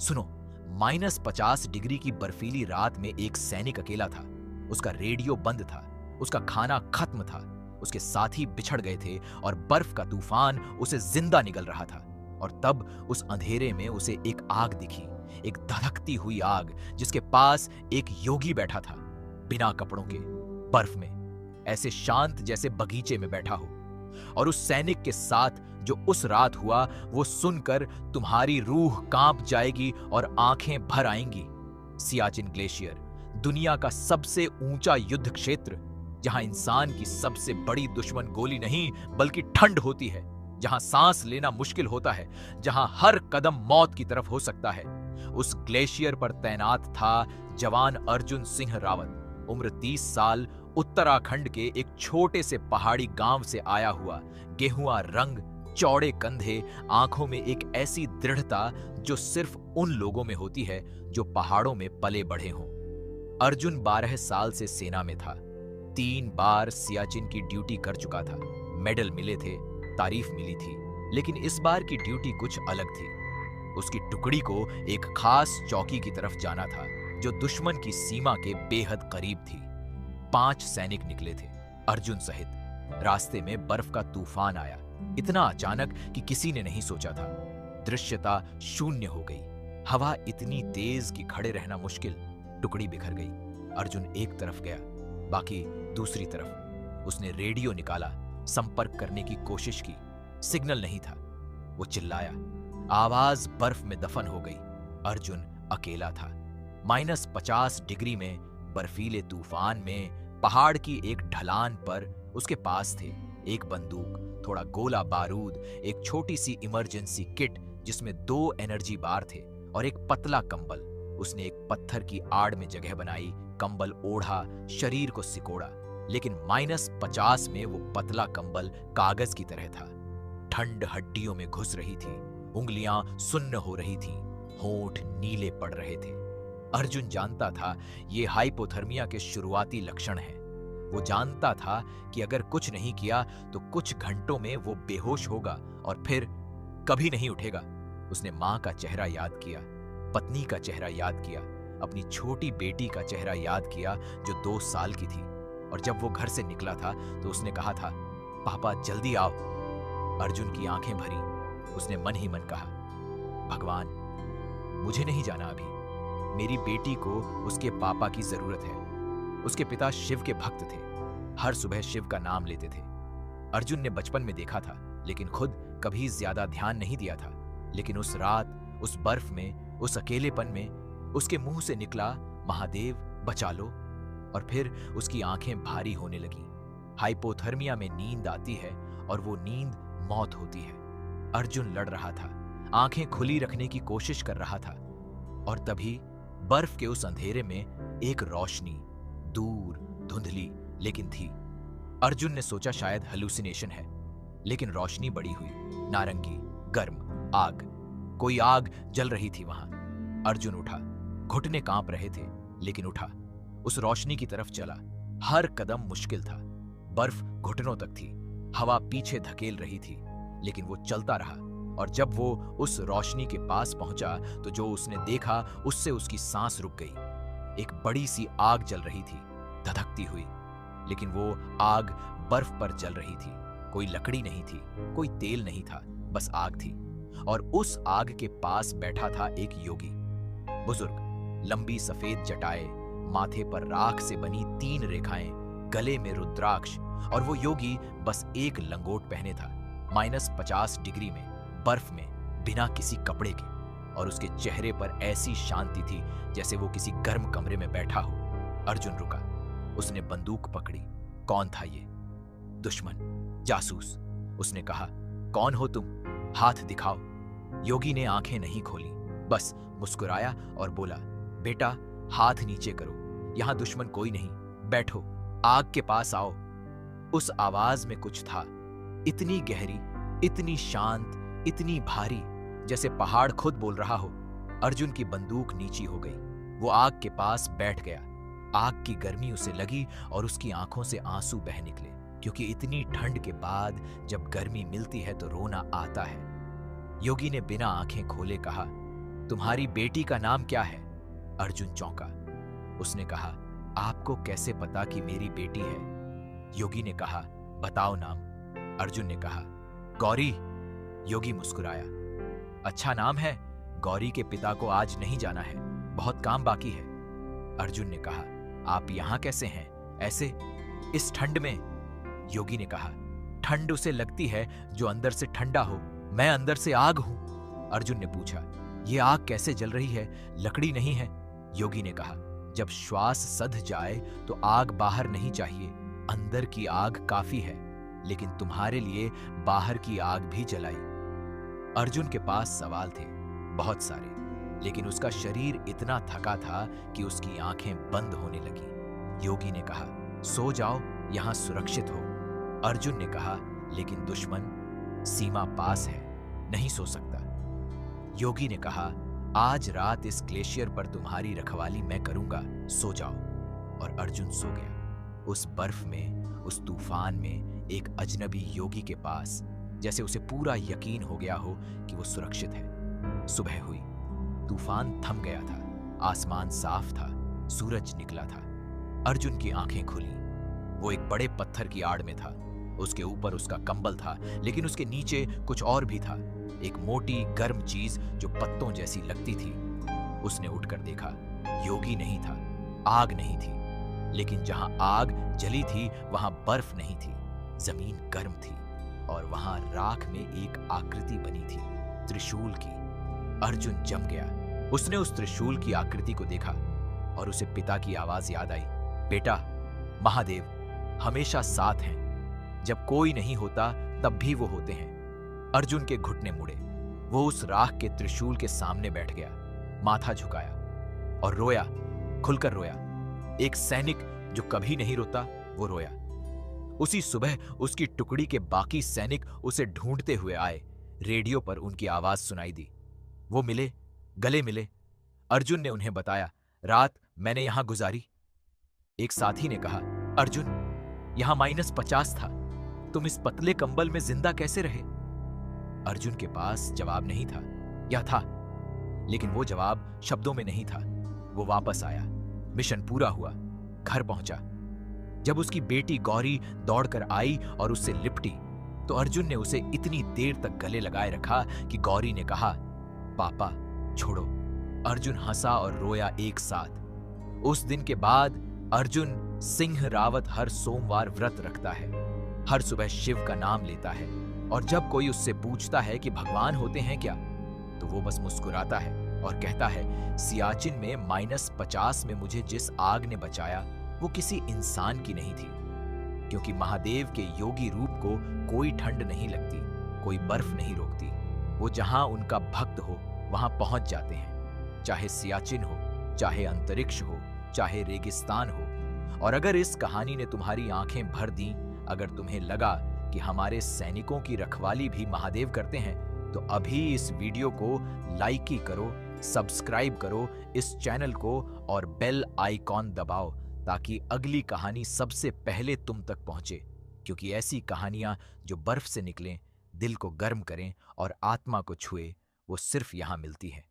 सुनो, -50 डिग्री की बर्फीली रात में एक सैनिक अकेला था। उसका रेडियो बंद था, उसका खाना खत्म था, उसके साथी बिछड़ गए थे और बर्फ का तूफान उसे जिंदा निगल रहा था। और तब उस अंधेरे में उसे एक आग दिखी, एक धधकती हुई आग, जिसके पास एक योगी बैठा था, बिना कपड़ों के, बर्फ में, ऐसे शांत जैसे बगीचे में बैठा हो। और उस सैनिक के साथ जो उस रात हुआ, वो सुनकर तुम्हारी रूह कांप जाएगी और आंखें भर आएंगी। सियाचिन ग्लेशियर, दुनिया का सबसे ऊंचा युद्ध क्षेत्र, जहां इंसान की सबसे बड़ी दुश्मन गोली नहीं बल्कि ठंड होती है, जहां सांस लेना मुश्किल होता है, जहां हर कदम मौत की तरफ हो सकता है। उस ग्लेशियर पर तैनात था जवान अर्जुन सिंह रावत, उम्र 30 साल, उत्तराखंड के एक छोटे से पहाड़ी गांव से आया हुआ, गेहुआ रंग, चौड़े कंधे, आंखों में एक ऐसी दृढ़ता जो सिर्फ उन लोगों में होती है जो पहाड़ों में पले बढ़े हों। अर्जुन 12 साल से सेना में था, 3 बार सियाचिन की ड्यूटी कर चुका था, मेडल मिले थे, तारीफ मिली थी, लेकिन इस बार की ड्यूटी कुछ अलग थी। उसकी टुकड़ी को एक खास चौकी की तरफ जाना था जो दुश्मन की सीमा के बेहद करीब थी। 5 सैनिक निकले थे, अर्जुन सहित। रास्ते में बर्फ का तूफान आया, इतना अचानक कि किसी ने नहीं सोचा था। दृश्यता शून्य हो गई, हवा इतनी तेज कि खड़े रहना मुश्किल। टुकड़ी बिखर गई। अर्जुन एक तरफ गया, बाकी दूसरी तरफ। उसने रेडियो निकाला, संपर्क करने की कोशिश की, सिग्नल नहीं था। वो चिल्लाया, आवाज बर्फ में दफन हो गई। अर्जुन अकेला था, -50 डिग्री में, बर्फीले तूफान में, पहाड़ की एक ढलान पर। उसके पास थे एक बंदूक, थोड़ा गोला बारूद, एक छोटी सी इमरजेंसी किट जिसमें 2 एनर्जी बार थे और एक पतला कंबल। उसने एक पत्थर की आड़ में जगह बनाई, कंबल ओढ़ा, शरीर को सिकोड़ा, लेकिन -50 में वो पतला कंबल कागज की तरह था। ठंड हड्डियों में घुस रही थी, उंगलियां सुन्न हो रही थीं, होंठ नीले पड़ रहे थे। अर्जुन जानता था ये हाइपोथर्मिया के शुरुआती लक्षण हैं। वो जानता था कि अगर कुछ नहीं किया तो कुछ घंटों में वो बेहोश होगा और फिर कभी नहीं उठेगा। उसने मां का चेहरा याद किया, पत्नी का चेहरा याद किया, अपनी छोटी बेटी का चेहरा याद किया जो 2 साल की थी। और जब वो घर से निकला था तो उसने कहा था, पापा जल्दी आओ। अर्जुन की आंखें भरी। उसने मन ही मन कहा, भगवान, मुझे नहीं जाना अभी, मेरी बेटी को उसके पापा की जरूरत है। उसके पिता शिव के भक्त थे, हर सुबह शिव का नाम लेते थे। अर्जुन ने बचपन में देखा था, लेकिन खुद कभी ज्यादा ध्यान नहीं दिया था। लेकिन उस रात, उस बर्फ में, उस अकेलेपन में, उसके मुंह से निकला, महादेव बचा लो। और फिर उसकी आंखें भारी होने लगी। हाइपोथर्मिया में नींद आती है और वो नींद मौत होती है। अर्जुन लड़ रहा था, आंखें खुली रखने की कोशिश कर रहा था। और तभी बर्फ के उस अंधेरे में एक रोशनी, दूर, धुंधली, लेकिन थी। अर्जुन ने सोचा शायद हेलुसिनेशन है, लेकिन रोशनी बड़ी हुई, नारंगी, गर्म, आग। कोई आग जल रही थी वहां। अर्जुन उठा, घुटने कांप रहे थे, लेकिन उठा, उस रोशनी की तरफ चला। हर कदम मुश्किल था, बर्फ घुटनों तक थी, हवा पीछे धकेल रही थी, लेकिन वो चलता रहा। और जब वो उस रोशनी के पास पहुंचा तो जो उसने देखा उससे उसकी सांस रुक गई। एक बड़ी सी आग जल रही थी, धधकती हुई, लेकिन वो आग बर्फ पर जल रही थी। कोई लकड़ी नहीं थी, कोई तेल नहीं था, बस आग थी। और उस आग के पास बैठा था एक योगी, बुजुर्ग, लंबी सफेद जटाएं, माथे पर राख से बनी 3 रेखाएं, गले में रुद्राक्ष। और वो योगी बस एक लंगोट पहने था, -50 डिग्री में, बर्फ में, बिना किसी कपड़े के। और उसके चेहरे पर ऐसी शांति थी जैसे वो किसी गर्म कमरे में बैठा हो। अर्जुन रुका, उसने बंदूक पकड़ी। कौन था ये? दुश्मन, जासूस। उसने कहा, कौन हो तुम? हाथ दिखाओ। योगी ने आंखें नहीं खोली, बस मुस्कुराया और बोला, बेटा हाथ नीचे करो, यहां दुश्मन कोई नहीं, बैठो, आग के पास आओ। उस आवाज में कुछ था, इतनी गहरी, इतनी शांत, इतनी भारी, जैसे पहाड़ खुद बोल रहा हो। अर्जुन की बंदूक नीची हो गई। वो आग के पास बैठ गया। आग की गर्मी उसे लगी और उसकी आंखों से आंसू बह निकले, क्योंकि इतनी ठंड के बाद जब गर्मी मिलती है तो रोना आता है। योगी ने बिना आंखें खोले कहा, तुम्हारी बेटी का नाम क्या है? अर्जुन चौंका। उसने कहा, आपको कैसे पता कि मेरी बेटी है? योगी ने कहा, बताओ नाम। अर्जुन ने कहा, गौरी। योगी मुस्कुराया। अच्छा नाम है। गौरी के पिता को आज नहीं जाना है, बहुत काम बाकी है। अर्जुन ने कहा, आप यहां कैसे हैं, ऐसे इस ठंड में? योगी ने कहा, ठंड उसे लगती है जो अंदर से ठंडा हो, मैं अंदर से आग हूं। अर्जुन ने पूछा, ये आग कैसे जल रही है, लकड़ी नहीं है? योगी ने कहा, जब श्वास सध जाए तो आग बाहर नहीं चाहिए, अंदर की आग काफी है, लेकिन तुम्हारे लिए बाहर की आग भी जलाई। अर्जुन के पास सवाल थे, बहुत सारे, लेकिन उसका शरीर इतना थका था कि उसकी आंखें बंद होने लगी। योगी ने कहा, सो जाओ, यहां सुरक्षित हो। अर्जुन ने कहा, लेकिन दुश्मन सीमा पास है, नहीं सो सकता। योगी ने कहा, आज रात इस ग्लेशियर पर तुम्हारी रखवाली मैं करूंगा, सो जाओ। और अर्जुन सो गया। उस बर्फ में, उस तूफान में, एक अजनबी योगी के पास, जैसे उसे पूरा यकीन हो गया हो कि वो सुरक्षित है। सुबह हुई, तूफान थम गया था, आसमान साफ था, सूरज निकला था। अर्जुन की आंखें खुली। वो एक बड़े पत्थर की आड़ में था। उसके ऊपर उसका कंबल था, लेकिन उसके नीचे कुछ और भी था, एक मोटी गर्म चीज जो पत्तों जैसी लगती थी। उसने उठकर देखा, योगी नहीं था, आग नहीं थी, लेकिन जहां आग जली थी वहां बर्फ नहीं थी, जमीन गर्म थी, और वहां राख में एक आकृति बनी थी, त्रिशूल की। अर्जुन जम गया। उसने उस त्रिशूल की आकृति को देखा और उसे पिता की आवाज याद आई, बेटा, महादेव हमेशा साथ हैं, जब कोई नहीं होता तब भी वो होते हैं। अर्जुन के घुटने मुड़े। वो उस राख के त्रिशूल के सामने बैठ गया, माथा झुकाया और रोया, खुलकर रोया। एक सैनिक जो कभी नहीं रोता, वो रोया। उसी सुबह उसकी टुकड़ी के बाकी सैनिक उसे ढूंढते हुए आए। रेडियो पर उनकी आवाज सुनाई दी। वो मिले, गले मिले। अर्जुन ने उन्हें बताया, रात मैंने यहां गुजारी। एक साथी ने कहा, अर्जुन, यहां -50 था, तुम इस पतले कंबल में जिंदा कैसे रहे? अर्जुन के पास जवाब नहीं था, या था, लेकिन वो जवाब शब्दों में नहीं था। वो वापस आया, मिशन पूरा हुआ, घर पहुंचा। जब उसकी बेटी गौरी दौड़कर आई और उससे लिपटी, तो अर्जुन ने उसे इतनी देर तक गले लगाए रखा कि गौरी ने कहा, पापा छोड़ो। अर्जुन हंसा और रोया एक साथ। उस दिन के बाद अर्जुन सिंह रावत हर सोमवार व्रत रखता है, हर सुबह शिव का नाम लेता है, और जब कोई उससे पूछता है कि भगवान होते हैं क्या, तो वो बस मुस्कुराता है और कहता है, सियाचिन में -50 में मुझे जिस आग ने बचाया वो किसी इंसान की नहीं थी, क्योंकि महादेव के योगी रूप को कोई ठंड नहीं लगती, कोई बर्फ नहीं रोकती। वो जहां उनका भक्त हो वहां पहुंच जाते हैं, चाहे सियाचिन हो, चाहे अंतरिक्ष हो, चाहे रेगिस्तान हो। और अगर इस कहानी ने तुम्हारी आंखें भर दी, अगर तुम्हें लगा कि हमारे सैनिकों की रखवाली भी महादेव करते हैं, तो अभी इस वीडियो को लाइक ही करो, सब्सक्राइब करो इस चैनल को और बेल आइकॉन दबाओ, ताकि अगली कहानी सबसे पहले तुम तक पहुंचे। क्योंकि ऐसी कहानियां जो बर्फ से निकलें, दिल को गर्म करें और आत्मा को छुए, वो सिर्फ यहां मिलती है।